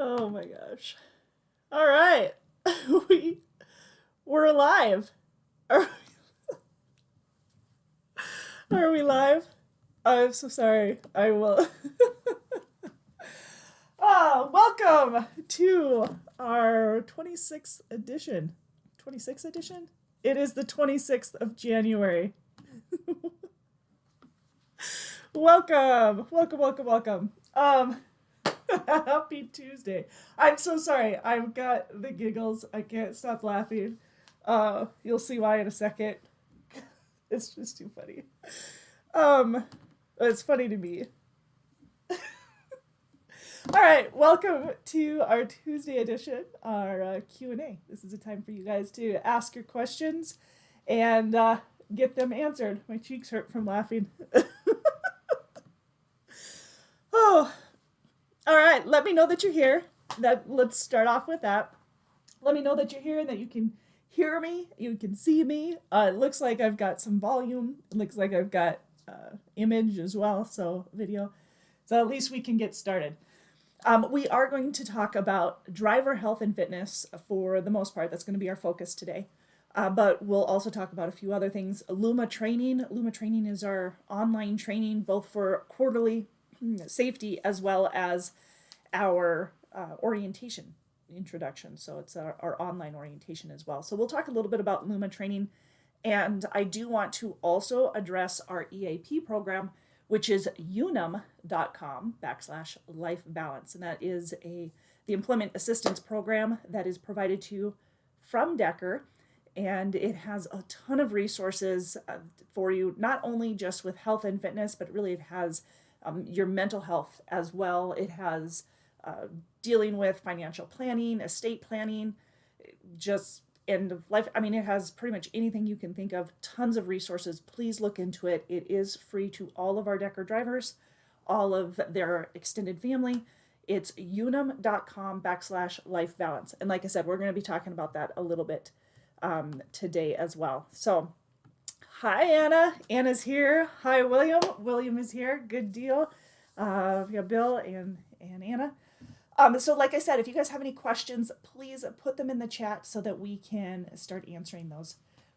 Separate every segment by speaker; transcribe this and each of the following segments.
Speaker 1: Oh my gosh. All right. we we're alive. Are, are we live? I'm so sorry. I will. Welcome to our 26th edition. 26th edition? It is the 26th of January. Welcome. Happy Tuesday. I'm so sorry. I've got the giggles. I can't stop laughing. You'll see why in a second. It's just too funny. It's funny to me. All right, welcome to our Tuesday edition, our Q&A. This is a time for you guys to ask your questions and get them answered. My cheeks hurt from laughing. Oh, all right. Let me know that you're here. Let's start off with that. Let me know that you're here and that you can hear me. You can see me. It looks like I've got some volume. It looks like I've got image as well, so video. So at least we can get started. We are going to talk about driver health and fitness for the most part. That's going to be our focus today. But we'll also talk about a few other things. Luma training. Luma training is our online training, both for quarterly safety as well as our orientation introduction. So it's our online orientation as well. So we'll talk a little bit about Luma training. And I do want to also address our EAP program, which is unum.com/life balance. And that is the employment assistance program that is provided to you from Decker. And it has a ton of resources for you, not only just with health and fitness, but really it has your mental health as well. It has dealing with financial planning, estate planning, just end of life. I mean, it has pretty much anything you can think of, tons of resources. Please look into it. It is free to all of our Decker drivers, all of their extended family. It's unum.com/life balance. And like I said, we're going to be talking about that a little bit today as well. So hi, Anna. Anna's here. Hi, William. William is here. Good deal. We have Bill and Anna. So like I said, if you guys have any questions, please put them in the chat so that we can start answering those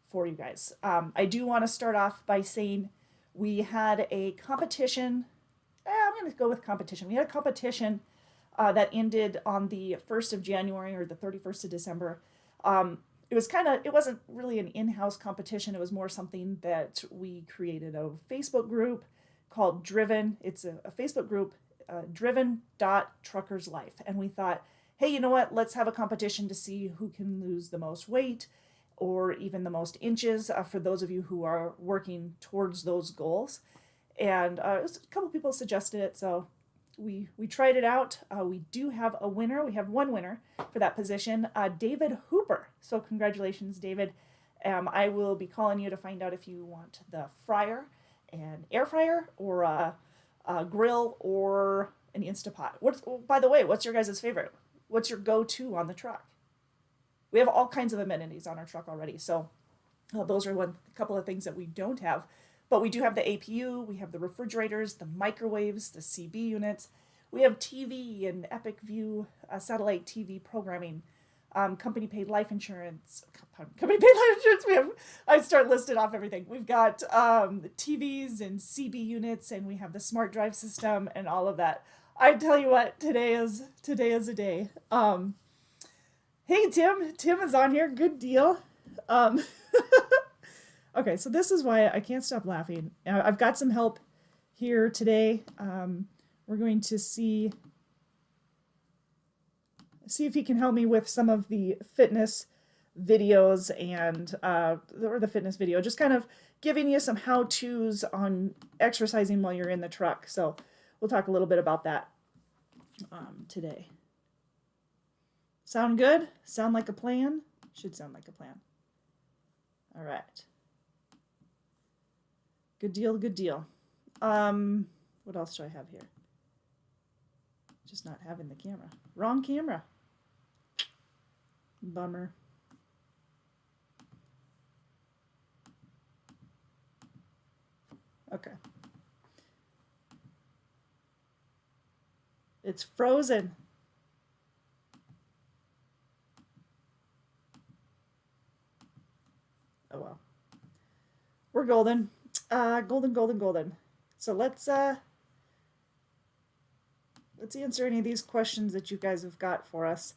Speaker 1: for you guys. I do want to start off by saying we had a competition. I'm going to go with competition. We had a competition that ended on the 1st of January or the 31st of December. It wasn't really an in-house competition. It was more something that we created a Facebook group called Driven. It's a Facebook group, driven.truckerslife. And we thought, hey, you know what? Let's have a competition to see who can lose the most weight or even the most inches for those of you who are working towards those goals. And a couple people suggested it, so we tried it out. We do have a winner. We have one winner for that position, David Hooper. So congratulations, David. I will be calling you to find out if you want the fryer, an air fryer, or a grill, or an Instapot. By the way, what's your guys' favorite? What's your go-to on the truck? We have all kinds of amenities on our truck already. So those are a couple of things that we don't have. But we do have the APU, we have the refrigerators, the microwaves, the CB units. We have TV and Epic View satellite TV programming, company paid life insurance. I start listing off everything. We've got the TVs and CB units, and we have the smart drive system and all of that. I tell you what, today is a day. Hey, Tim is on here. Good deal. Okay, so this is why I can't stop laughing. I've got some help here today. We're going to see if he can help me with some of the fitness videos or the fitness video, just kind of giving you some how-tos on exercising while you're in the truck. So we'll talk a little bit about that today. Sound good? Sound like a plan? Should sound like a plan. All right. Good deal. What else do I have here? Just not having the camera. Wrong camera. Bummer. Okay. It's frozen. golden. Golden, golden, golden. So let's answer any of these questions that you guys have got for us.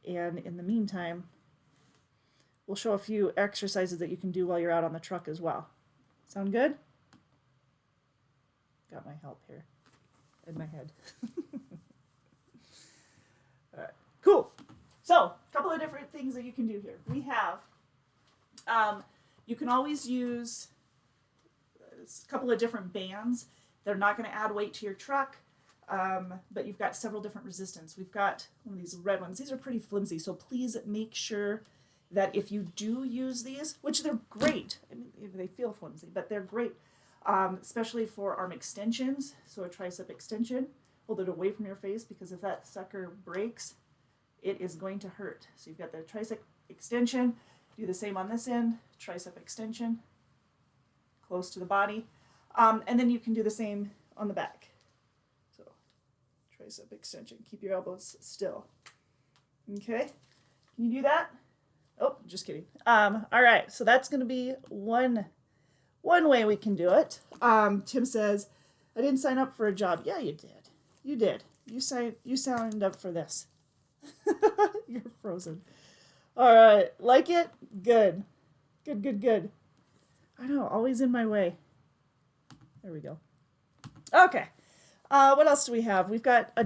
Speaker 1: And in the meantime, we'll show a few exercises that you can do while you're out on the truck as well. Sound good? Got my help here in my head. All right, cool. So, a couple of different things that you can do here. We have, you can always use a couple of different bands. They're not going to add weight to your truck, but you've got several different resistance. We've got one of these red ones. These are pretty flimsy, so please make sure that if you do use these, which they're great, I mean, they feel flimsy, but they're great, especially for arm extensions. So a tricep extension, hold it away from your face, because if that sucker breaks, it is going to hurt. So you've got the tricep extension, do the same on this end, tricep extension, close to the body, and then you can do the same on the back. So tricep extension, keep your elbows still. Okay, can you do that? Oh, just kidding. All right, so that's going to be one way we can do it. Tim says, I didn't sign up for a job. Yeah, you did. You did. You signed up for this. You're frozen. All right, like it? Good. Good, good, good. I know, always in my way. There we go. Okay. What else do we have? We've got a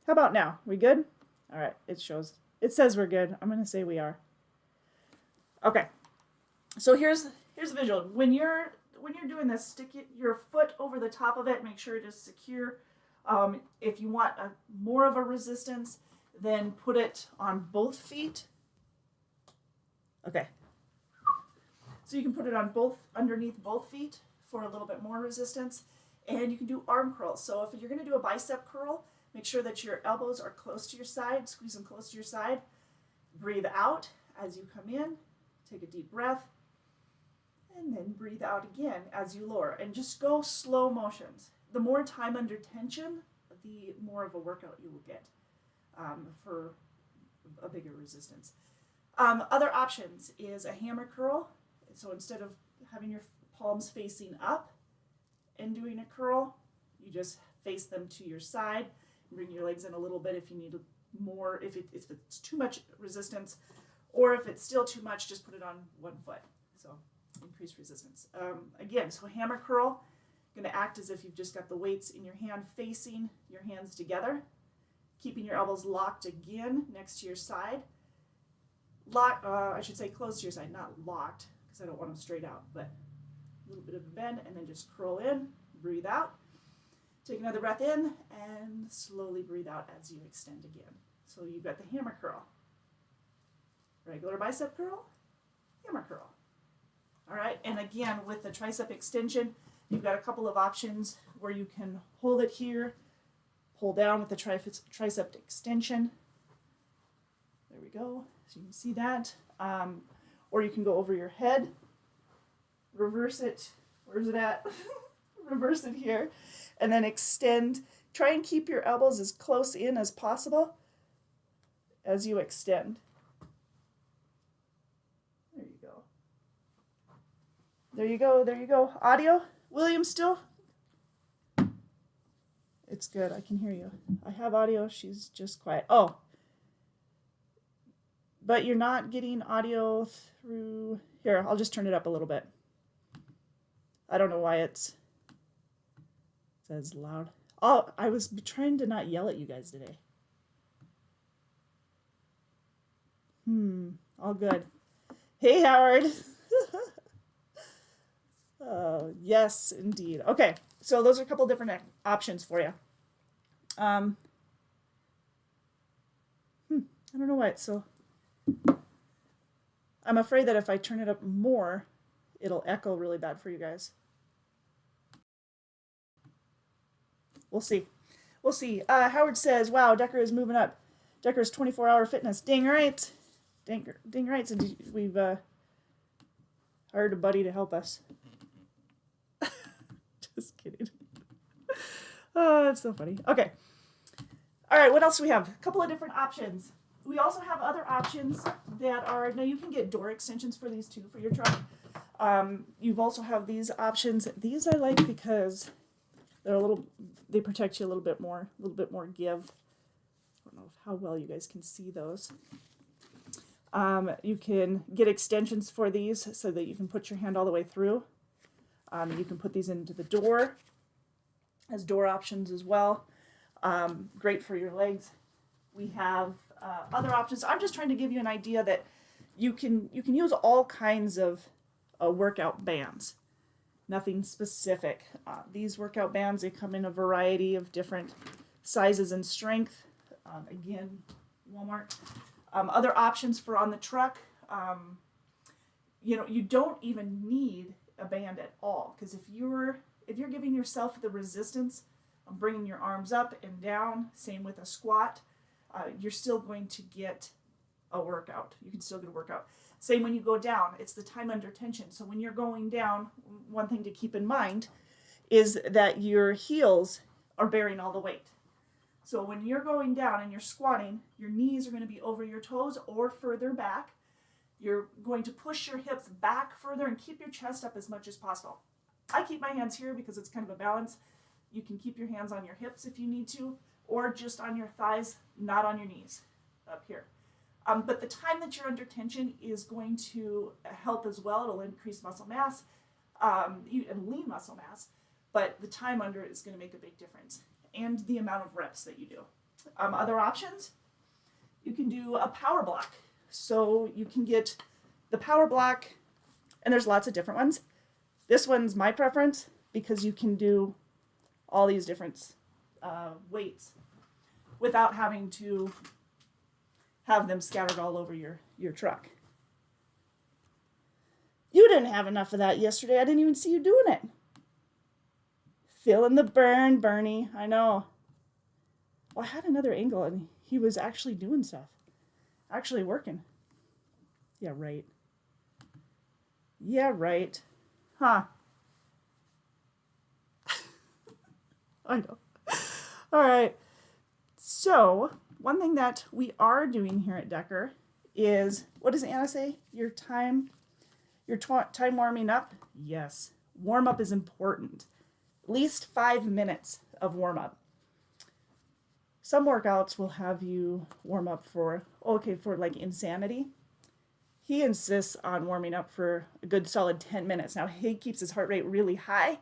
Speaker 1: How about now? We good? All right, it says we're good. I'm going to say we are. Okay. So here's a visual. When you're doing this, stick your foot over the top of it, make sure it is secure. If you want more of a resistance, then put it on both feet. Okay. So you can put it on underneath both feet for a little bit more resistance. And you can do arm curls. So if you're going to do a bicep curl, make sure that your elbows are close to your side, squeeze them close to your side. Breathe out as you come in, take a deep breath, and then breathe out again as you lower. And just go slow motions. The more time under tension, the more of a workout you will get for a bigger resistance. Other options is a hammer curl. So instead of having your palms facing up and doing a curl, you just face them to your side. Bring your legs in a little bit if you need more, if it's too much resistance, or if it's still too much, just put it on one foot. So increase resistance. Again, so hammer curl, going to act as if you've just got the weights in your hand facing your hands together, keeping your elbows locked again next to your side. I should say close to your side, not locked, because I don't want them straight out, but a little bit of a bend, and then just curl in, breathe out. Take another breath in and slowly breathe out as you extend again. So you've got the hammer curl. Regular bicep curl, hammer curl. All right, and again, with the tricep extension, you've got a couple of options where you can hold it here, pull down with the tricep extension. There we go, so you can see that. Or you can go over your head, reverse it. Where's it at? Reverse it here, and then extend Try and keep your elbows as close in as possible as you extend. There you go. There you go, there you go. Audio? William still? It's good, I can hear you. I have audio, she's just quiet. Oh. But you're not getting audio through... Here, I'll just turn it up a little bit. I don't know why it says loud. Oh, I was trying to not yell at you guys today. All good. Hey, Howard. Yes, indeed. Okay, so those are a couple different options for you. I don't know why it's so... I'm afraid that if I turn it up more, it'll echo really bad for you guys. We'll see. We'll see. Howard says, wow, Decker is moving up. Decker's 24-hour fitness. Dang right. Dang right. So we've hired a buddy to help us. Just kidding. Oh, that's so funny. Okay. All right, what else do we have? A couple of different options. We also have other options that are, now you can get door extensions for these too, for your truck. You've also have these options. These I like because they're they protect you a little bit more give. I don't know how well you guys can see those. You can get extensions for these so that you can put your hand all the way through. You can put these into the door as door options as well. Great for your legs. We have other options. I'm just trying to give you an idea that you can use all kinds of workout bands. Nothing specific. These workout bands, they come in a variety of different sizes and strength. Again, Walmart. Other options for on the truck. You don't even need a band at all, because if you're giving yourself the resistance of bringing your arms up and down, same with a squat, you're still going to get a workout. You can still get a workout. Same when you go down, it's the time under tension. So when you're going down, one thing to keep in mind is that your heels are bearing all the weight. So when you're going down and you're squatting, your knees are going to be over your toes or further back. You're going to push your hips back further and keep your chest up as much as possible. I keep my hands here because it's kind of a balance. You can keep your hands on your hips if you need to, or just on your thighs, not on your knees, up here. But the time that you're under tension is going to help as well. It'll increase muscle mass and lean muscle mass, but the time under it is going to make a big difference, and the amount of reps that you do. Other options, you can do a power block. So you can get the power block, and there's lots of different ones. This one's my preference because you can do all these different weights without having to have them scattered all over your truck. You didn't have enough of that yesterday. I didn't even see you doing it. Feeling the burn, Bernie. I know. Well, I had another angle, and he was actually doing stuff. Actually working. Yeah, right. Yeah, right. Huh. I know. All right. So, one thing that we are doing here at Decker is, what does Anna say? Your time warming up? Yes. Warm up is important. At least 5 minutes of warm up. Some workouts will have you warm up for like Insanity. He insists on warming up for a good solid 10 minutes. Now, he keeps his heart rate really high.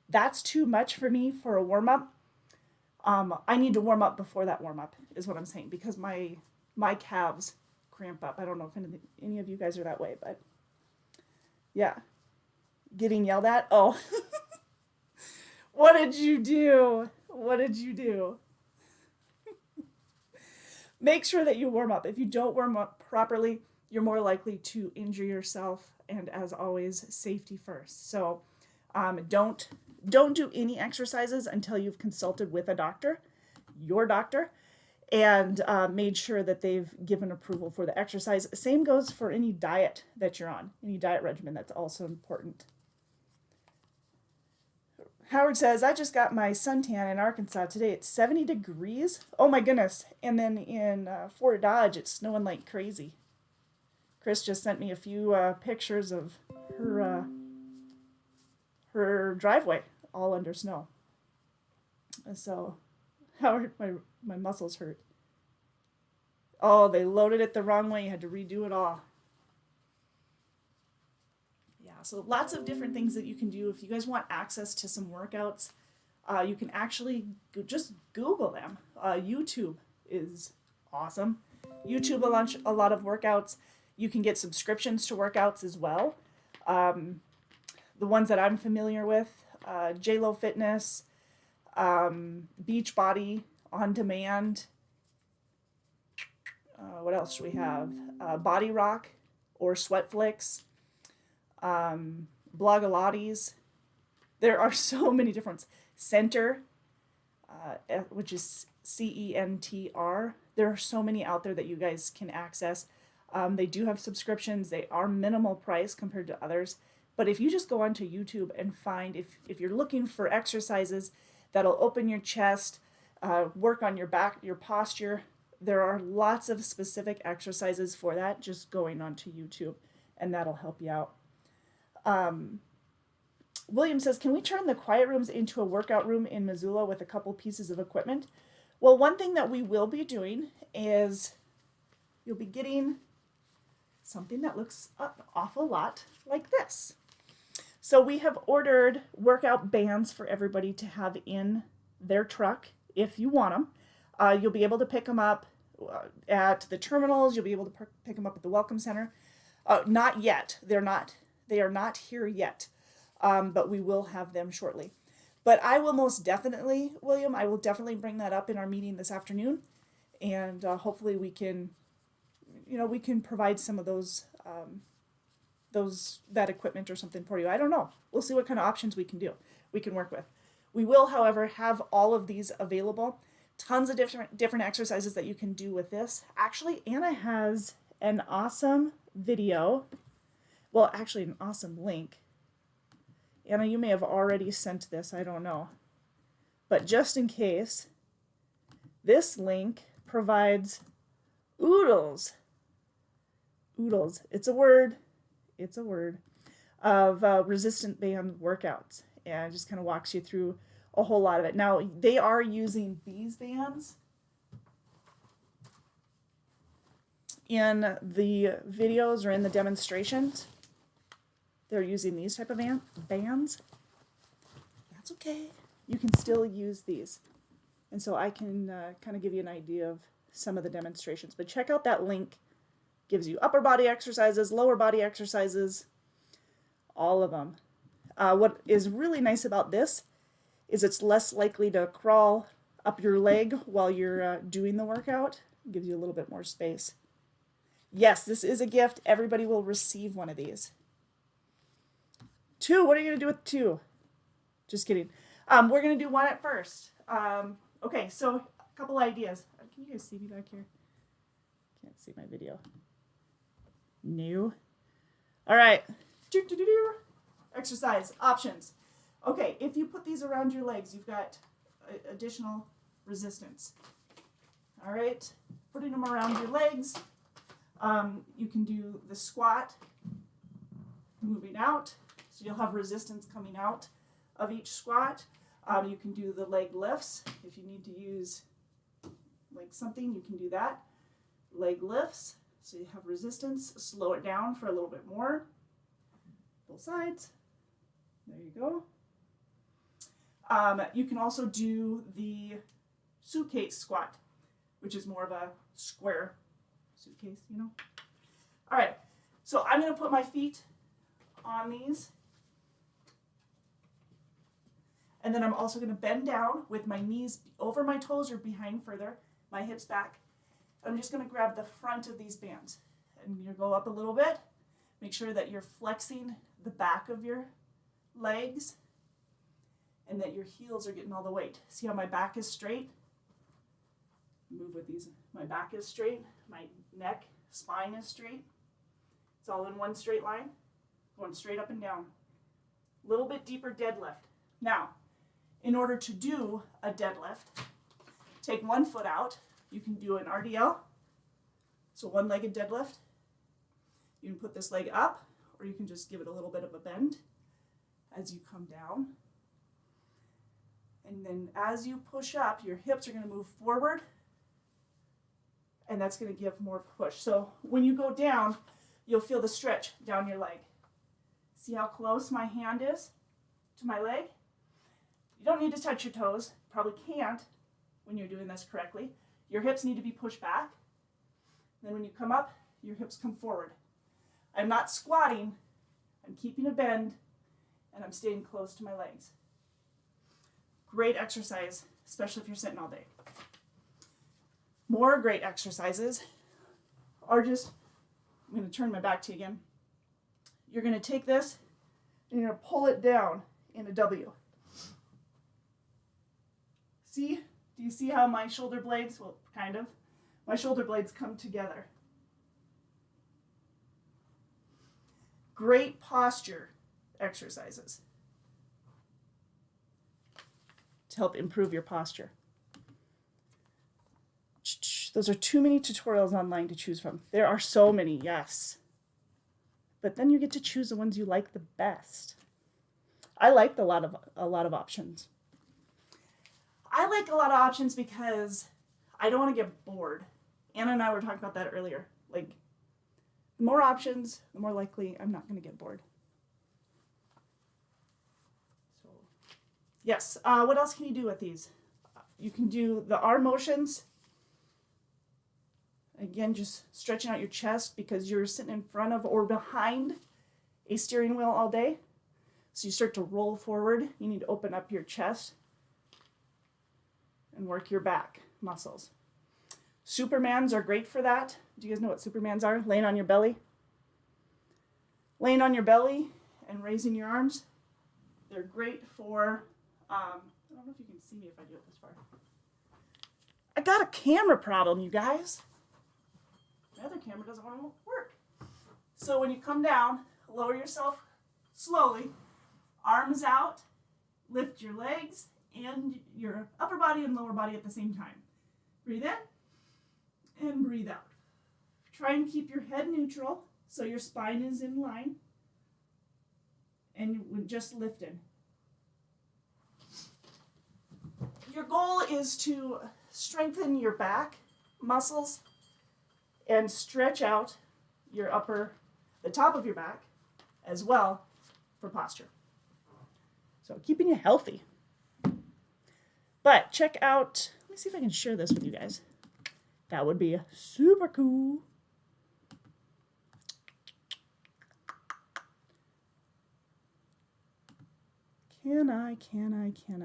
Speaker 1: That's too much for me for a warm up. I need to warm up before that warm up, is what I'm saying, because my calves cramp up. I don't know if any of you guys are that way, but yeah. Getting yelled at? Oh. What did you do? What did you do? Make sure that you warm up. If you don't warm up properly, you're more likely to injure yourself. And as always, safety first. So don't do any exercises until you've consulted with a doctor, your doctor, and made sure that they've given approval for the exercise. Same goes for any diet that you're on, any diet regimen. That's also important. Howard says, I just got my suntan in Arkansas today. It's 70 degrees. Oh my goodness. And then in Fort Dodge, it's snowing like crazy. Chris just sent me a few pictures of her driveway all under snow. So, Howard, my muscles hurt. Oh, they loaded it the wrong way. You had to redo it all. Yeah, so lots of different things that you can do. If you guys want access to some workouts, you can actually just Google them. YouTube is awesome. YouTube will launch a lot of workouts. You can get subscriptions to workouts as well. The ones that I'm familiar with, JLo Fitness, Beachbody On Demand. What else do we have? Body Rock or Sweatflix. Blogilates. There are so many different ones. Center, which is CENTR. There are so many out there that you guys can access. They do have subscriptions. They are minimal price compared to others. But if you just go onto YouTube and find, if you're looking for exercises that'll open your chest, work on your back, your posture, there are lots of specific exercises for that just going onto YouTube, and that'll help you out. William says, can we turn the quiet rooms into a workout room in Missoula with a couple pieces of equipment? Well, one thing that we will be doing is you'll be getting something that looks an awful lot like this. So we have ordered workout bands for everybody to have in their truck if you want them. You'll be able to pick them up at the terminals. You'll be able to pick them up at the Welcome Center. Not yet. They are not here yet, but we will have them shortly. But I will most definitely, William, I will definitely bring that up in our meeting this afternoon, and hopefully we can, we can provide some of that equipment or something for you. I don't know. We'll see what kind of options we can work with. We will, however, have all of these available. Tons of different exercises that you can do with this. Actually, Anna has an awesome video. Well, actually, an awesome link. Anna, you may have already sent this. I don't know. But just in case, this link provides oodles. Oodles. It's a word. It's a word. Of resistant band workouts. And it just kind of walks you through a whole lot of it. Now, they are using these bands in the videos or in the demonstrations. They're using these type of bands. That's okay. You can still use these. And so I can kind of give you an idea of some of the demonstrations. But check out that link. Gives you upper body exercises, lower body exercises, all of them. What is really nice about this is it's less likely to crawl up your leg while you're doing the workout. It gives you a little bit more space. Yes, this is a gift. Everybody will receive one of these. 2, what are you going to do with 2? Just kidding. We're going to do 1 at first. Okay, so a couple ideas. Can you guys see me back here? Can't see my video. No. All right. Exercise options. Okay, if you put these around your legs, you've got additional resistance. All right, putting them around your legs. You can do the squat, moving out. So you'll have resistance coming out of each squat. You can do the leg lifts. If you need to use like something, you can do that. Leg lifts. So you have resistance. Slow it down for a little bit more. Both sides. There you go. You can also do the suitcase squat, which is more of a square suitcase, All right, so I'm going to put my feet on these. And then I'm also going to bend down with my knees over my toes or behind further, my hips back. I'm just going to grab the front of these bands. And you go up a little bit. Make sure that you're flexing the back of your legs and that your heels are getting all the weight. See how my back is straight? Move with these. My back is straight. My neck, spine is straight. It's all in one straight line. Going straight up and down. A little bit deeper deadlift. Now, in order to do a deadlift, take one foot out. You can do an RDL, so one-legged deadlift. You can put this leg up, or you can just give it a little bit of a bend as you come down. And then as you push up, your hips are going to move forward, and that's going to give more push. So when you go down, you'll feel the stretch down your leg. See how close my hand is to my leg? You don't need to touch your toes. Probably can't when you're doing this correctly. Your hips need to be pushed back. Then when you come up, your hips come forward. I'm not squatting. I'm keeping a bend, and I'm staying close to my legs. Great exercise, especially if you're sitting all day. More great exercises are just, I'm going to turn my back to you again. You're going to take this and you're going to pull it down in a W. See? Do you see how my shoulder blades, well, kind of, my shoulder blades come together? Great posture exercises to help improve your posture. Those are too many tutorials online to choose from. There are so many, yes. But then you get to choose the ones you like the best. I like a lot of options. I like a lot of options because I don't want to get bored. Anna and I were talking about that earlier. Like, the more options, the more likely I'm not going to get bored. So, yes. What else can you do with these? You can do the arm motions. Again, just stretching out your chest because you're sitting in front of or behind a steering wheel all day. So you start to roll forward. You need to open up your chest and work your back muscles. Supermans are great for that. Do you guys know what Supermans are? Laying on your belly. Laying on your belly and raising your arms. They're great for, I don't know if you can see me if I do it this far. I got a camera problem, you guys. My other camera doesn't want to work. So when you come down, lower yourself slowly, arms out, lift your legs and your upper body and lower body at the same time. Breathe in and breathe out. Try and keep your head neutral so your spine is in line and just lifting. Your goal is to strengthen your back muscles and stretch out your the top of your back as well for posture. So keeping you healthy. But check out, let me see if I can share this with you guys. That would be super cool. Can I?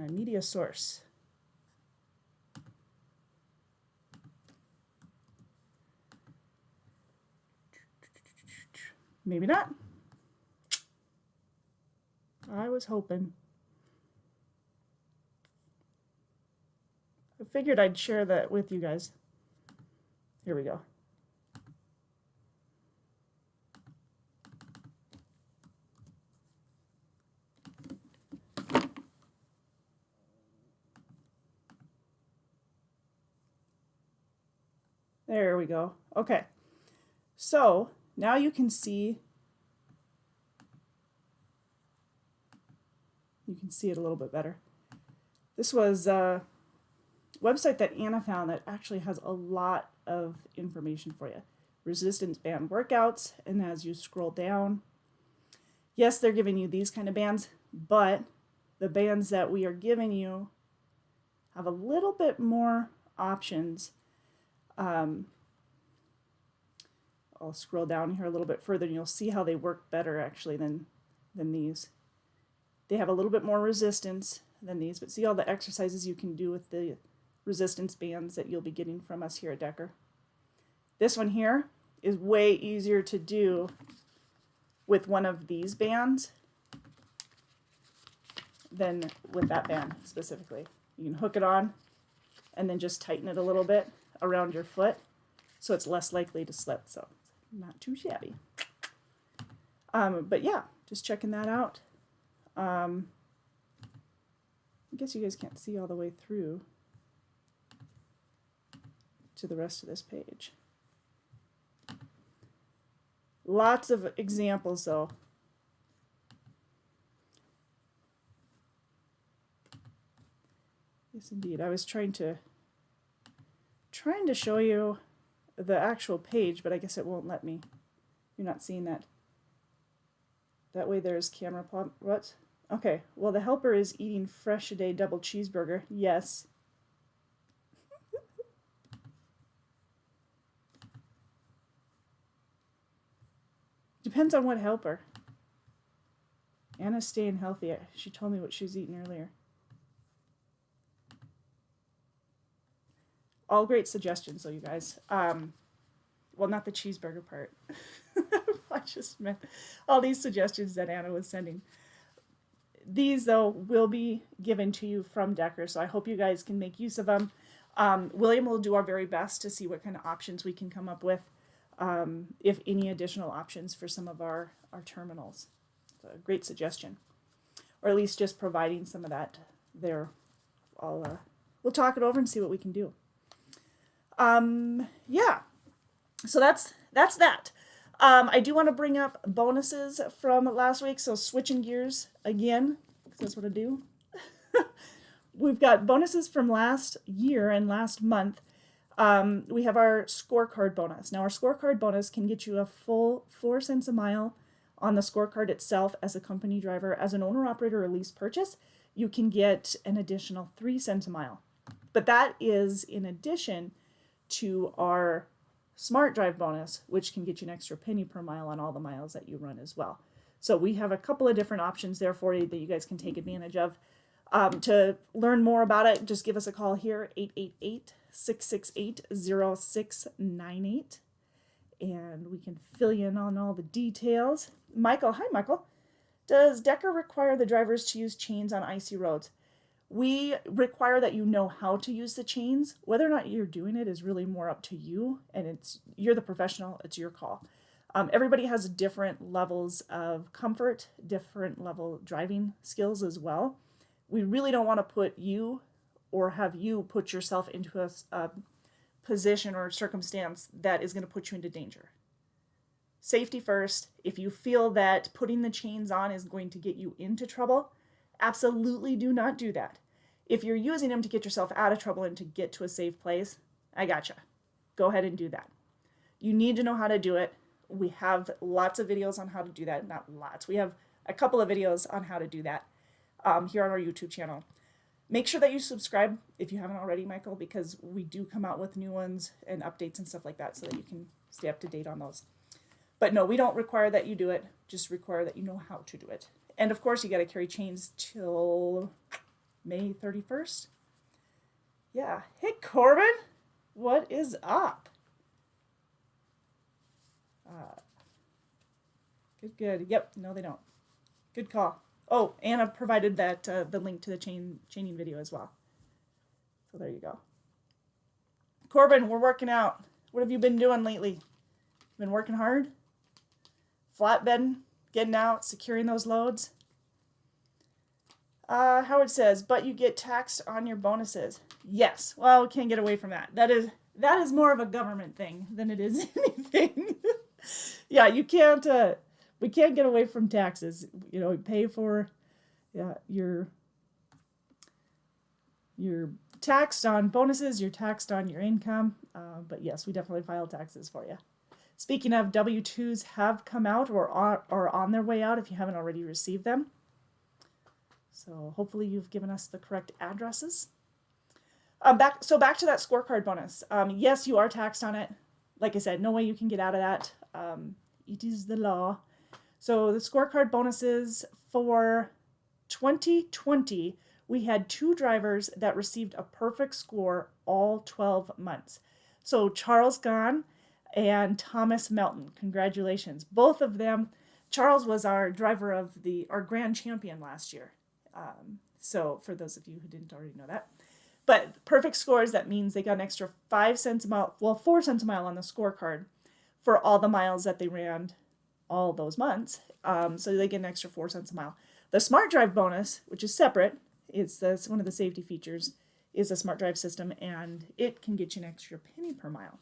Speaker 1: Media source. Maybe not. I was hoping. I figured I'd share that with you guys. Here we go. There we go. Okay. So now you can see it a little bit better. This was a website that Anna found that actually has a lot of information for you. Resistance band workouts, and as you scroll down, yes, they're giving you these kind of bands, but the bands that we are giving you have a little bit more options. I'll scroll down here a little bit further and you'll see how they work better actually than these. They have a little bit more resistance than these, but see all the exercises you can do with the resistance bands that you'll be getting from us here at Decker. This one here is way easier to do with one of these bands than with that band specifically. You can hook it on and then just tighten it a little bit around your foot so it's less likely to slip, so not too shabby. But yeah, just checking that out. I guess you guys can't see all the way through to the rest of this page. Lots of examples though. Yes, indeed. I was trying to show you the actual page, but I guess it won't let me. You're not seeing that. That way there's camera plot. What? Okay. Well, the helper is eating fresh a day double cheeseburger. Yes. Depends on what helper. Anna's staying healthy. She told me what she was eating earlier. All great suggestions, though, you guys. Well, not the cheeseburger part. I just meant all these suggestions that Anna was sending. These, though, will be given to you from Decker, so I hope you guys can make use of them. William will do our very best to see what kind of options we can come up with, if any additional options for some of our terminals. It's a great suggestion. Or at least just providing some of that there. We'll talk it over and see what we can do. Yeah, so that's that. I do want to bring up bonuses from last week, so switching gears again, because that's what I do. We've got bonuses from last year and last month. We have our scorecard bonus. Now, our scorecard bonus can get you a full 4 cents a mile on the scorecard itself as a company driver. As an owner-operator or lease purchase, you can get an additional 3 cents a mile. But that is in addition to our Smart Drive bonus, which can get you an extra penny per mile on all the miles that you run as well. So we have a couple of different options there for you that you guys can take advantage of. To learn more about it, just give us a call here, 888-668-0698, and we can fill you in on all the details. Michael, hi Michael. Does Decker require the drivers to use chains on icy roads? We require that you know how to use the chains. Whether or not you're doing it is really more up to you, and you're the professional, it's your call. Everybody has different levels of comfort, different level driving skills as well. We really don't want to put you or have you put yourself into a position or circumstance that is going to put you into danger. Safety first. If you feel that putting the chains on is going to get you into trouble, absolutely do not do that. If you're using them to get yourself out of trouble and to get to a safe place, I gotcha. Go ahead and do that. You need to know how to do it. We have lots of videos on how to do that. Not lots. We have a couple of videos on how to do that here on our YouTube channel. Make sure that you subscribe if you haven't already, Michael, because we do come out with new ones and updates and stuff like that so that you can stay up to date on those. But no, we don't require that you do it. Just require that you know how to do it. And of course, you got to carry chains till May 31st. Yeah. Hey, Corbin, what is up? Good. Yep. No, they don't. Good call. Oh, Anna provided that the link to the chaining video as well. So there you go. Corbin, we're working out. What have you been doing lately? Been working hard? Flatbedding? Getting out? Securing those loads? Howard says, but you get taxed on your bonuses. Yes. Well, we can't get away from that. That is more of a government thing than it is anything. Yeah, you can't... we can't get away from taxes. You know, pay for you're taxed on bonuses, you're taxed on your income. But yes, we definitely file taxes for you. Speaking of, W-2s have come out or are on their way out if you haven't already received them. So hopefully you've given us the correct addresses. Back to that scorecard bonus. Yes, you are taxed on it. Like I said, no way you can get out of that. It is the law. So the scorecard bonuses for 2020, we had 2 drivers that received a perfect score all 12 months. So Charles Gahn and Thomas Melton. Congratulations. Both of them. Charles was our driver of our grand champion last year. So for those of you who didn't already know that. But perfect scores, that means they got an extra 5 cents a mile, well, 4 cents a mile on the scorecard for all the miles that they ran all those months. So they get an extra 4 cents a mile. The Smart Drive bonus, which is separate, It's one of the safety features is a smart drive system, and it can get you an extra penny per mile.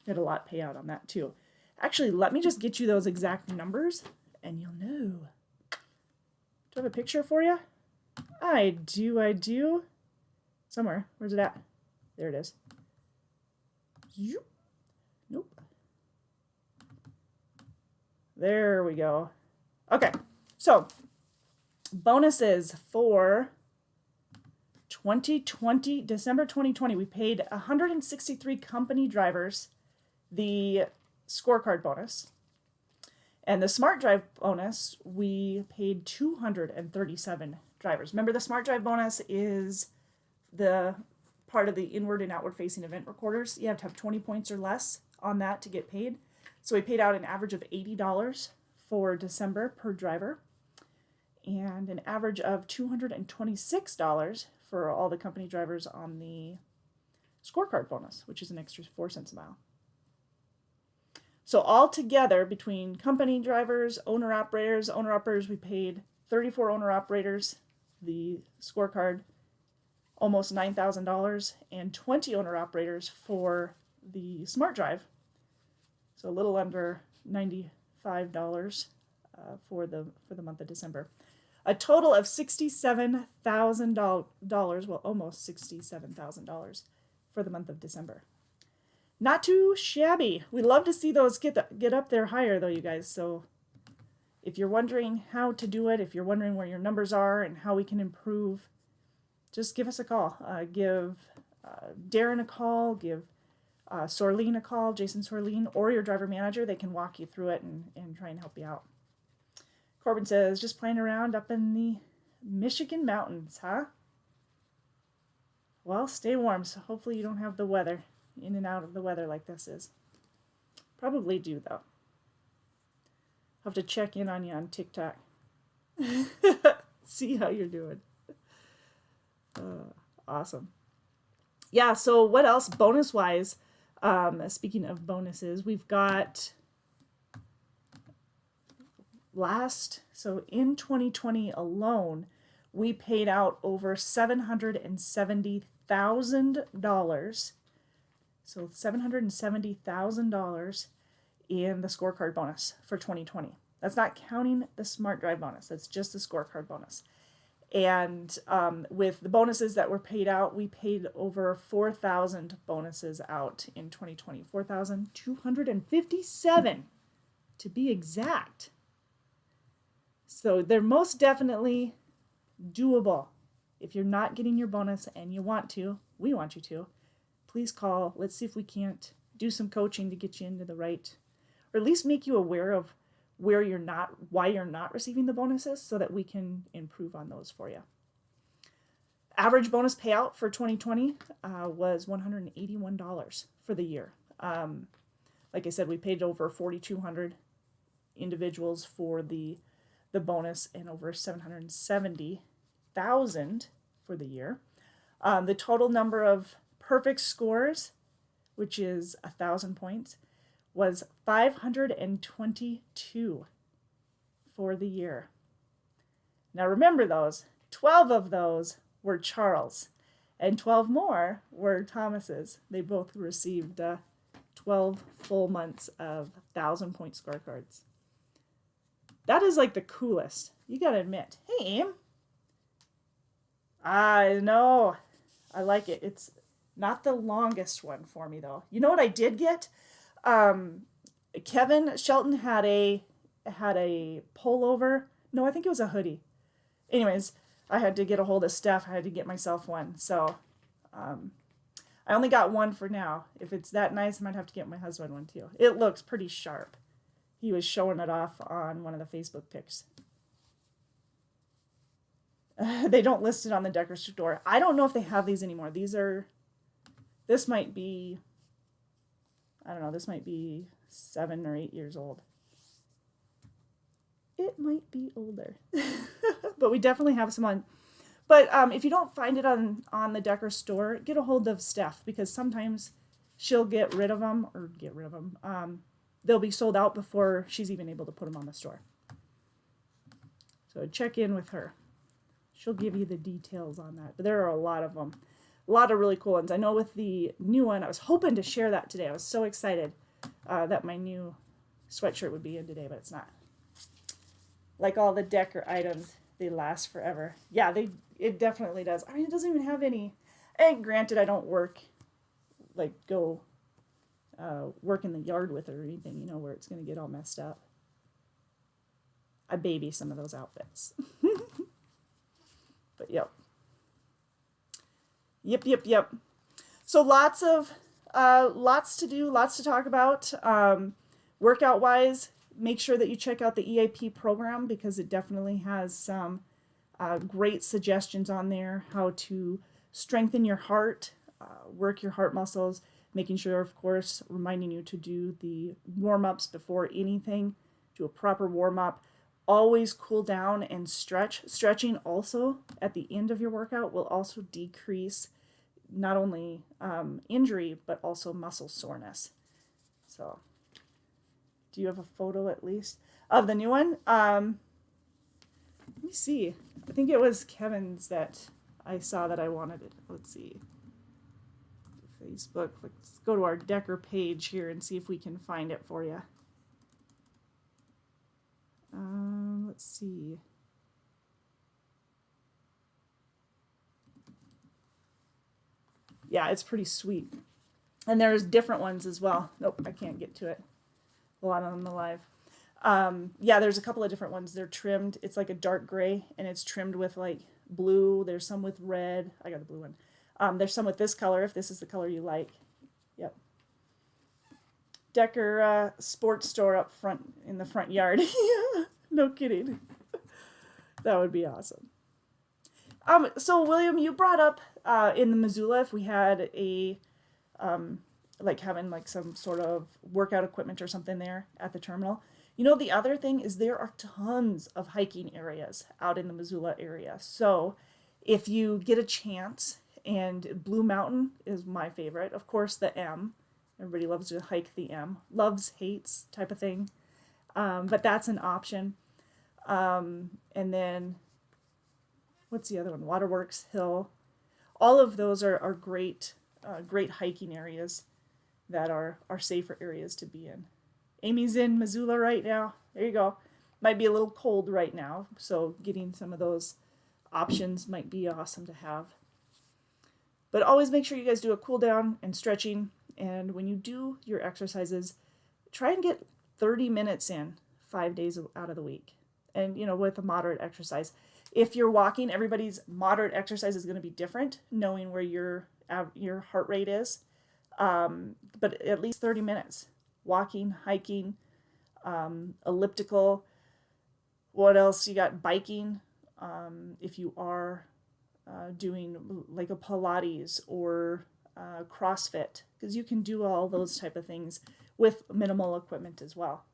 Speaker 1: We had a lot payout on that too. Actually, let me just get you those exact numbers and you'll know. Do I have a picture for you? I do. Somewhere. Where's it at? There it is. Nope. There we go. Okay, so bonuses for 2020, December 2020, we paid 163 company drivers the scorecard bonus. And the smart drive bonus, we paid 237 drivers. Remember, the smart drive bonus is the part of the inward and outward facing event recorders. You have to have 20 points or less on that to get paid. So we paid out an average of $80 for December per driver, and an average of $226 for all the company drivers on the scorecard bonus, which is an extra 4 cents a mile. So all together, between company drivers, owner-operators, we paid 34 owner-operators the scorecard, almost $9,000, and 20 owner-operators for the smart drive, so a little under $95 for the month of December. A total of $67,000, well, almost $67,000 for the month of December. Not too shabby. We love to see those get up there higher, though, you guys. So if you're wondering how to do it, if you're wondering where your numbers are and how we can improve, just give us a call. Give Darren a call. Give Sorleen a call, Jason Sorleen, or your driver manager. They can walk you through it and try and help you out. Corbin says, just playing around up in the Michigan mountains, huh? Well, stay warm, so hopefully you don't have the weather, in and out of the weather like this is. Probably do, though. I'll have to check in on you on TikTok. See how you're doing. Awesome. Yeah, so what else bonus-wise? Speaking of bonuses, we've got so in 2020 alone, we paid out over $770,000. So $770,000 in the scorecard bonus for 2020. That's not counting the smart drive bonus. That's just the scorecard bonus. And with the bonuses that were paid out, we paid over 4,000 bonuses out in 2020. 4,257 to be exact. So they're most definitely doable. If you're not getting your bonus and you want to, we want you to, please call. Let's see if we can't do some coaching to get you into the right, or at least make you aware of why you're not receiving the bonuses so that we can improve on those for you. Average bonus payout for 2020 was $181 for the year. Like I said, we paid over 4,200 individuals for the bonus and over 770,000 for the year. The total number of perfect scores, which is 1,000 points, was 522 for the year. Now remember those, 12 of those were Charles, and 12 more were Thomas's. They both received 12 full months of 1,000-point scorecards. That is like the coolest. You gotta admit. Hey, Aim. I know. I like it. It's not the longest one for me, though. You know what I did get? Kevin Shelton had a pullover. No, I think it was a hoodie. Anyways, I had to get a hold of Steph. I had to get myself one. So I only got one for now. If it's that nice, I might have to get my husband one too. It looks pretty sharp. He was showing it off on one of the Facebook pics. They don't list it on the Decker store. I don't know if they have these anymore. This might be 7 or 8 years old. It might be older. But we definitely have some on. But if you don't find it on the Decker store, get a hold of Steph, because sometimes she'll get rid of them. They'll be sold out before she's even able to put them on the store. So check in with her. she'll give you the details on that. But there are a lot of them. A lot of really cool ones. I know with the new one, I was hoping to share that today. I was so excited that my new sweatshirt would be in today, but it's not. Like all the Decker items, they last forever. Yeah, it definitely does. I mean, it doesn't even have any. And granted, I don't work in the yard with it or anything, you know, where it's going to get all messed up. I baby some of those outfits. But yep. Yep. So lots to do, lots to talk about. Workout wise, make sure that you check out the EAP program because it definitely has some great suggestions on there, how to strengthen your heart, work your heart muscles, making sure, of course, reminding you to do the warm-ups before anything, do a proper warm-up. Always cool down and stretch. Stretching also at the end of your workout will also decrease not only injury, but also muscle soreness. So, do you have a photo at least of the new one? Let me see. I think it was Kevin's that I saw that I wanted it. Let's see. Facebook. Let's go to our Decker page here and see if we can find it for you. Let's see. Yeah, it's pretty sweet. And there's different ones as well. Nope, I can't get to it. A lot of them alive. Yeah, there's a couple of different ones. They're trimmed. It's like a dark gray, and it's trimmed with like blue. There's some with red. I got the blue one. There's some with this color, if this is the color you like. Yep. Decker sports store up front in the front yard. Yeah, no kidding. That would be awesome. So William, you brought up in the Missoula if we had a like having like some sort of workout equipment or something there at the terminal. You know, the other thing is there are tons of hiking areas out in the Missoula area. So if you get a chance, and Blue Mountain is my favorite, of course the M. Everybody loves to hike the M. Loves, hates type of thing. But that's an option. And then, what's the other one? Waterworks Hill. All of those are great, great hiking areas that are safer areas to be in. Amy's in Missoula right now. There you go. Might be a little cold right now, so getting some of those options might be awesome to have. But always make sure you guys do a cool down and stretching. And when you do your exercises, try and get 30 minutes in 5 days out of the week. And, you know, with a moderate exercise. If you're walking, everybody's moderate exercise is going to be different, knowing where your heart rate is. But at least 30 minutes. Walking, hiking, elliptical. What else? You got biking. If you are doing like a Pilates or CrossFit, because you can do all those type of things with minimal equipment as well.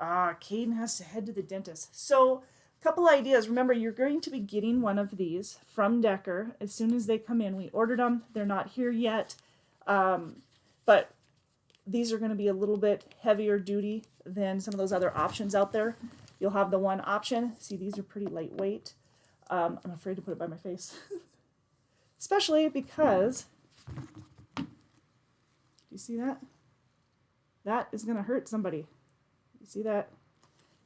Speaker 1: Caden has to head to the dentist. So a couple ideas. Remember, you're going to be getting one of these from Decker as soon as they come in. We ordered them. They're not here yet. But these are going to be a little bit heavier duty than some of those other options out there. You'll have the one option. See, these are pretty lightweight. I'm afraid to put it by my face. Especially because, do you see that? That is going to hurt somebody. You see that?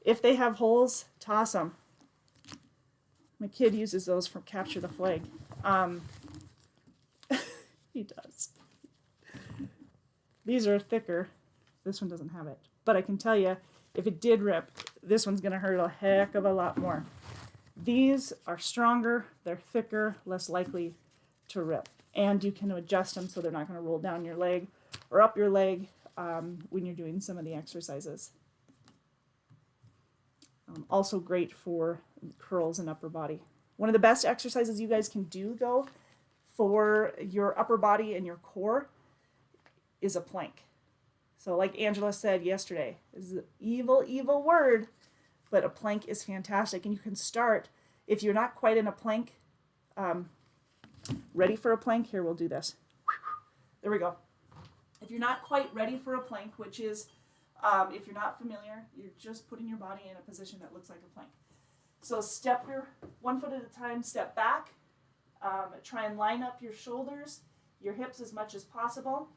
Speaker 1: If they have holes, toss them. My kid uses those for capture the flag. He does. These are thicker. This one doesn't have it. But I can tell you, if it did rip, this one's going to hurt a heck of a lot more. These are stronger, they're thicker, less likely to rip. And you can adjust them so they're not going to roll down your leg or up your leg when you're doing some of the exercises. Also great for curls and upper body. One of the best exercises you guys can do, though, for your upper body and your core is a plank. So like Angela said yesterday, this is an evil, evil word, but a plank is fantastic. And you can start, if you're not quite in a plank, ready for a plank, here we'll do this. There we go. If you're not quite ready for a plank, which is, if you're not familiar, you're just putting your body in a position that looks like a plank. So step your 1 foot at a time, step back. Try and line up your shoulders, your hips as much as possible.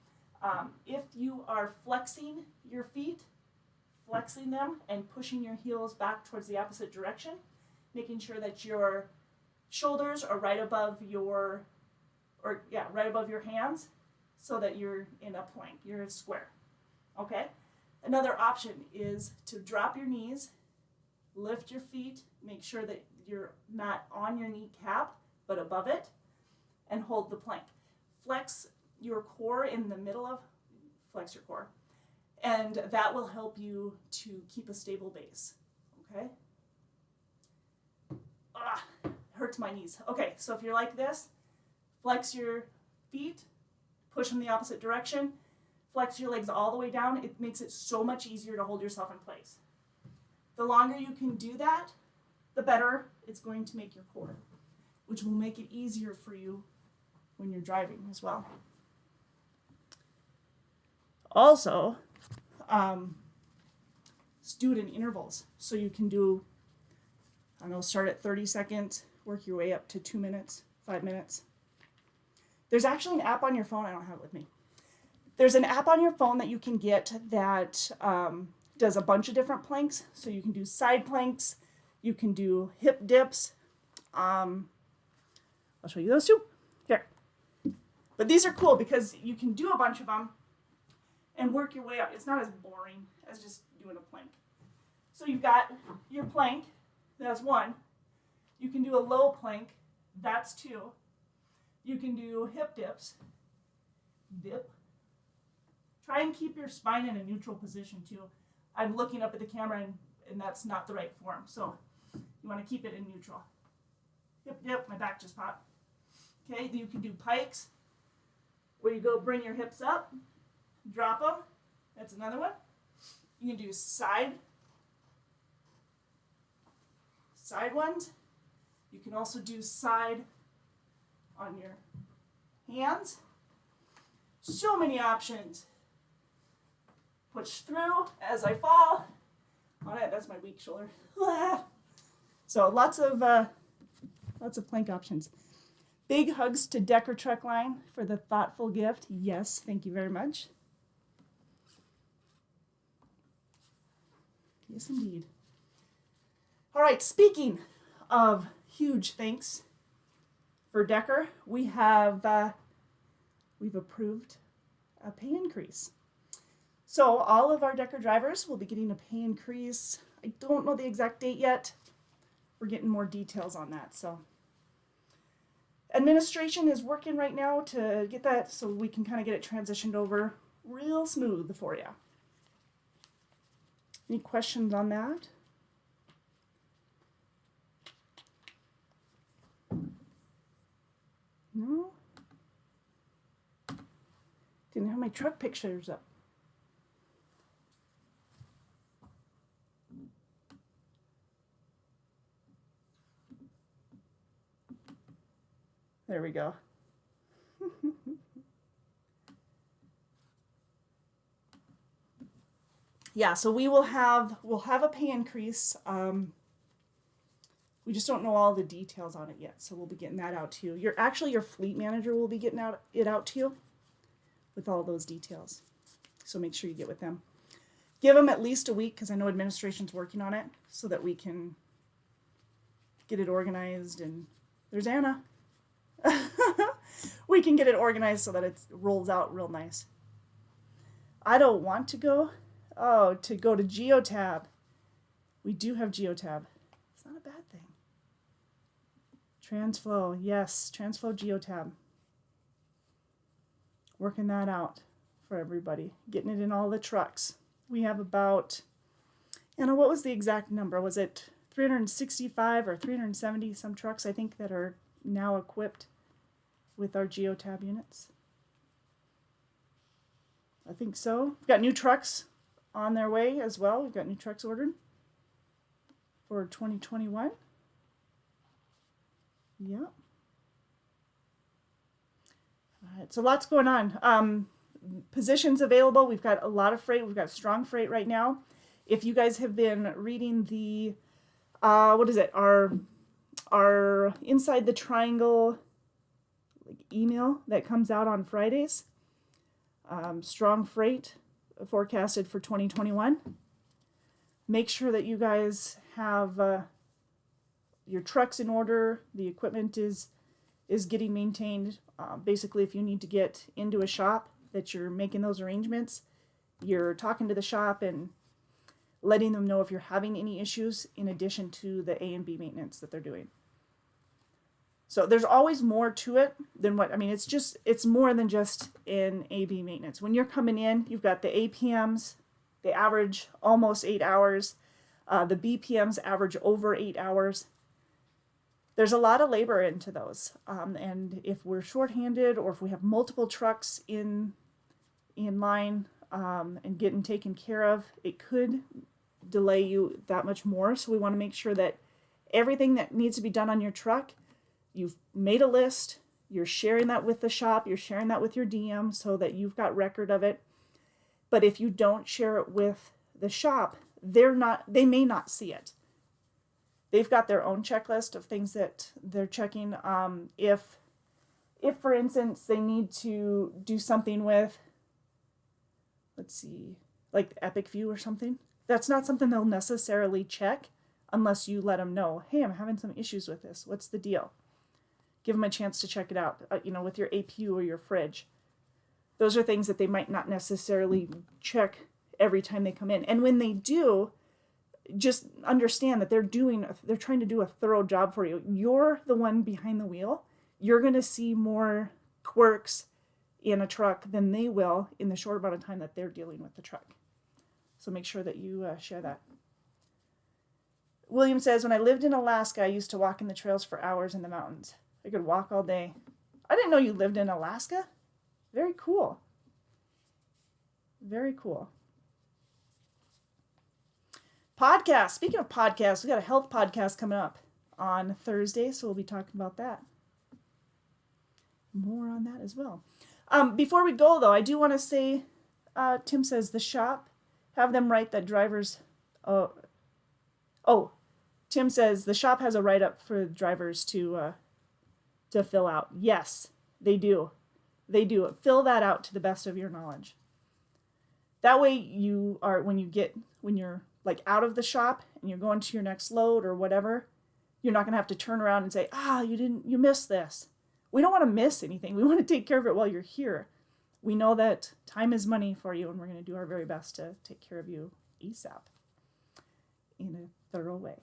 Speaker 1: If you are flexing your feet, flexing them and pushing your heels back towards the opposite direction, making sure that your shoulders are right above your hands so that you're in a plank, you're a square. Okay? Another option is to drop your knees, lift your feet, make sure that you're not on your kneecap but above it, and hold the plank. Flex your core in the middle of, flex your core, and that will help you to keep a stable base, okay? Hurts my knees. Okay, so if you're like this, flex your feet, push them the opposite direction, flex your legs all the way down. It makes it so much easier to hold yourself in place. The longer you can do that, the better it's going to make your core, which will make it easier for you when you're driving as well. Also, do it in intervals. So you can do, I don't know, start at 30 seconds, work your way up to 2 minutes, 5 minutes. There's actually an app on your phone. I don't have it with me. There's an app on your phone that you can get that does a bunch of different planks. So you can do side planks, you can do hip dips. I'll show you those too. Here. But these are cool because you can do a bunch of them and work your way up. It's not as boring as just doing a plank. So you've got your plank, that's 1. You can do a low plank, that's 2. You can do hip dips, dip. Try and keep your spine in a neutral position too. I'm looking up at the camera and that's not the right form. So you want to keep it in neutral. Hip dip, my back just popped. Okay, you can do pikes, where you go bring your hips up, drop them. That's another one. You can do side ones. You can also do side on your hands. So many options. Push through as I fall. On it, that's my weak shoulder. So lots of plank options. Big hugs to Decker Truck Line for the thoughtful gift. Yes, thank you very much. Yes, indeed. All right, speaking of huge thanks for Decker, we've approved a pay increase. So all of our Decker drivers will be getting a pay increase. I don't know the exact date yet. We're getting more details on that. So administration is working right now to get that so we can kind of get it transitioned over real smooth for you. Any questions on that? No? Didn't have my truck pictures up. There we go. Yeah, so we'll have a pay increase. We just don't know all the details on it yet, so we'll be getting that out to you. Your fleet manager will be getting it out to you with all those details. So make sure you get with them. Give them at least a week, because I know administration's working on it, so that we can get it organized. And there's Anna. We can get it organized so that it rolls out real nice. I don't want to go. Oh, to go to Geotab. We do have Geotab. It's not a bad thing. Transflow, yes, Transflow Geotab. Working that out for everybody. Getting it in all the trucks. We have about, what was the exact number? Was it 365 or 370 some trucks, I think, that are now equipped with our Geotab units? I think so. We've got new trucks on their way as well. We've got new trucks ordered for 2021. Yeah. All right, so lots going on. Positions available. We've got a lot of freight. We've got strong freight right now. If you guys have been reading the What is it? Our Inside the Triangle email that comes out on Fridays. Strong freight forecasted for 2021. Make sure that you guys have your trucks in order. The equipment is getting maintained. Basically, if you need to get into a shop, that you're making those arrangements. You're talking to the shop and letting them know if you're having any issues in addition to the A and B maintenance that they're doing. So there's always more to it than it's more than just an A-B maintenance. When you're coming in, you've got the APMs, they average almost 8 hours. The BPMs average over 8 hours. There's a lot of labor into those. And if we're shorthanded or if we have multiple trucks in line and getting taken care of, it could delay you that much more. So we want to make sure that everything that needs to be done on your truck, you've made a list, you're sharing that with the shop, you're sharing that with your DM so that you've got record of it. But if you don't share it with the shop, they may not see it. They've got their own checklist of things that they're checking. If for instance, they need to do something with, let's see, like Epic View or something, that's not something they'll necessarily check unless you let them know, hey, I'm having some issues with this. What's the deal? Give them a chance to check it out, with your APU or your fridge. Those are things that they might not necessarily check every time they come in. And when they do, just understand that they're trying to do a thorough job for you. You're the one behind the wheel. You're going to see more quirks in a truck than they will in the short amount of time that they're dealing with the truck. So make sure that you share that. William says, when I lived in Alaska, I used to walk in the trails for hours in the mountains. I could walk all day. I didn't know you lived in Alaska. Very cool. Very cool. Podcast. Speaking of podcasts, we got a health podcast coming up on Thursday, so we'll be talking about that. More on that as well. Before we go, though, I do want to say, Tim says the shop, have them write that drivers... Tim says the shop has a write-up for drivers to fill out. Yes, they do. They do. Fill that out to the best of your knowledge. That way you are, when you're like out of the shop and you're going to your next load or whatever, you're not going to have to turn around and say, you missed this. We don't want to miss anything. We want to take care of it while you're here. We know that time is money for you, and we're going to do our very best to take care of you ASAP in a thorough way.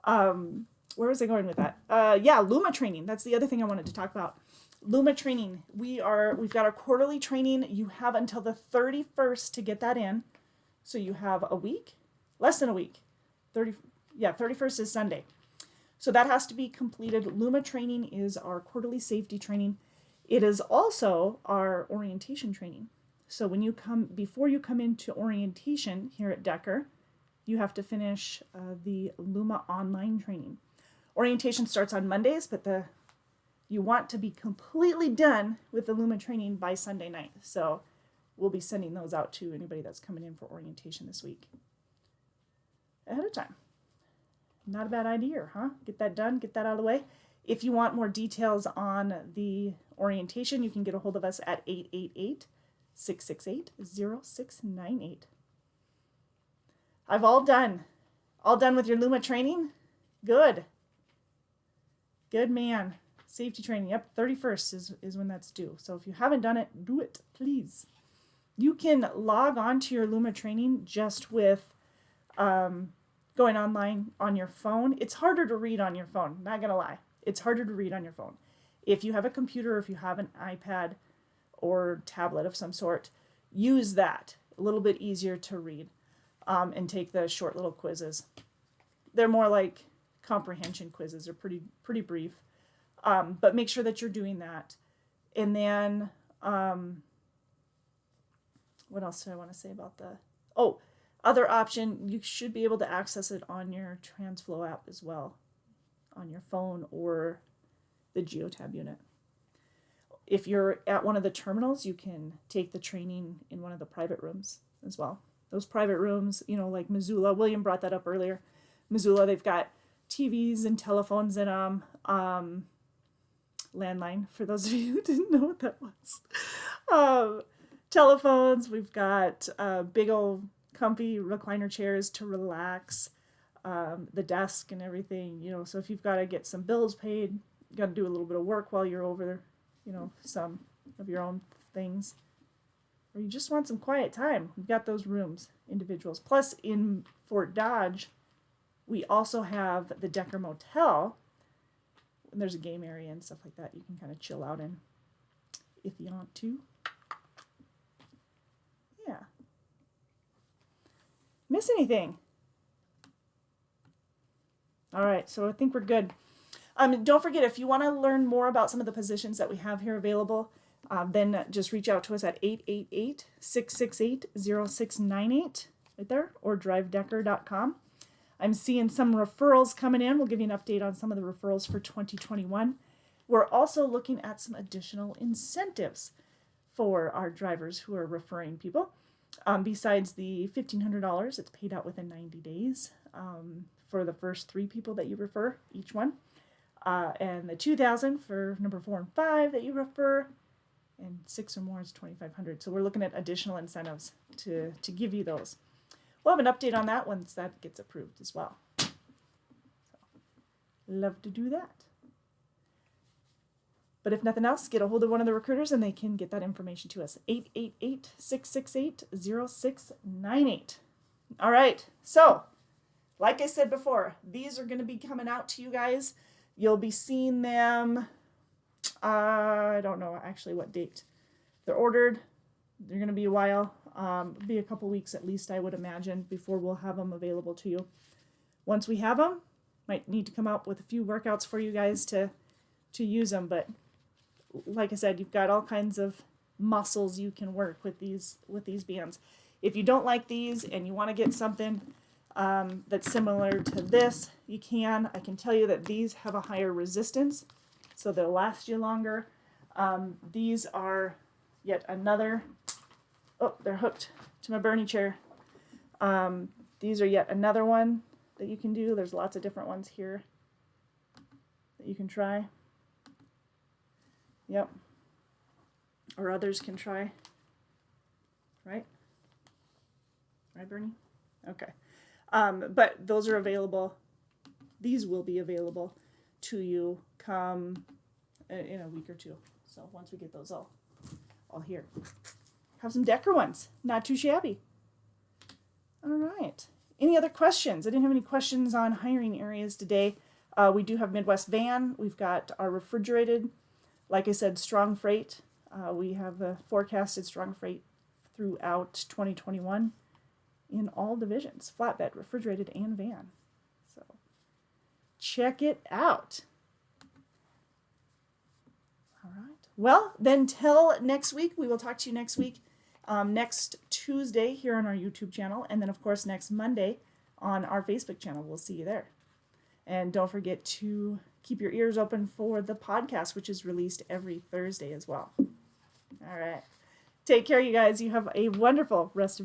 Speaker 1: Where was I going with that? Luma training. That's the other thing I wanted to talk about. Luma training. We've got our quarterly training. You have until the 31st to get that in. So you have a week, less than a week. 31st is Sunday. So that has to be completed. Luma training is our quarterly safety training. It is also our orientation training. So before you come into orientation here at Decker, you have to finish the Luma online training. Orientation starts on Mondays, but you want to be completely done with the Luma training by Sunday night. So we'll be sending those out to anybody that's coming in for orientation this week ahead of time. Not a bad idea, huh? Get that done, get that out of the way. If you want more details on the orientation, you can get a hold of us at 888-668-0698. I've all done with your Luma training? Good man. Safety training, yep, 31st is when that's due. So if you haven't done it, do it, please. You can log on to your Luma training just with going online on your phone. It's harder to read on your phone, not gonna lie. It's harder to read on your phone. If you have a computer, if you have an iPad or tablet of some sort, use that. A little bit easier to read and take the short little quizzes. They're more like comprehension quizzes. They're pretty brief. But make sure that you're doing that. And then, what else do I want to say about other option, you should be able to access it on your TransFlow app as well, on your phone or the Geotab unit. If you're at one of the terminals, you can take the training in one of the private rooms as well. those private rooms, like Missoula. William brought that up earlier. Missoula, they've got TVs and telephones in them. Landline, for those of you who didn't know what that was. Telephones, we've got big old comfy recliner chairs to relax, the desk and everything, so if you've got to get some bills paid, you got to do a little bit of work while you're over, some of your own things, or you just want some quiet time, we've got those rooms, individuals. Plus, in Fort Dodge, we also have the Decker Motel, and there's a game area and stuff like that you can kind of chill out in if you want to. Yeah. Miss anything? All right, so I think we're good. Don't forget, if you want to learn more about some of the positions that we have here available, then just reach out to us at 888-668-0698 right there, or drivedecker.com. I'm seeing some referrals coming in. We'll give you an update on some of the referrals for 2021. We're also looking at some additional incentives for our drivers who are referring people. Besides the $1,500, it's paid out within 90 days for the first 3 people that you refer, each one. And the $2,000 for number 4 and 5 that you refer, and 6 or more is $2,500. So we're looking at additional incentives to give you those. We'll have an update on that once that gets approved as well. So, love to do that. But if nothing else, get a hold of one of the recruiters and they can get that information to us. 888-668-0698. All right. So, like I said before, these are going to be coming out to you guys. You'll be seeing them, I don't know actually what date. They're ordered. They're going to be a while. Be a couple weeks at least, I would imagine, before we'll have them available to you. Once we have them, might need to come up with a few workouts for you guys to use them. But like I said, you've got all kinds of muscles you can work with these bands. If you don't like these and you want to get something that's similar to this, you can. I can tell you that these have a higher resistance, so they'll last you longer. These are yet another. Oh, they're hooked to my Bernie chair. These are yet another one that you can do. There's lots of different ones here that you can try. Yep. Or others can try. Right? Right, Bernie? Okay. But those are available. These will be available to you come in a week or two. So once we get those all here. Have some Decker ones. Not too shabby. All right. Any other questions? I didn't have any questions on hiring areas today. We do have Midwest Van. We've got our refrigerated. Like I said, strong freight. We have a forecasted strong freight throughout 2021 in all divisions. Flatbed, refrigerated, and van. So check it out. All right. Well, then till next week. We will talk to you next week. Next Tuesday here on our YouTube channel, and then of course next Monday on our Facebook channel. We'll see you there. And don't forget to keep your ears open for the podcast, which is released every Thursday as well. All right. Take care, you guys. You have a wonderful rest of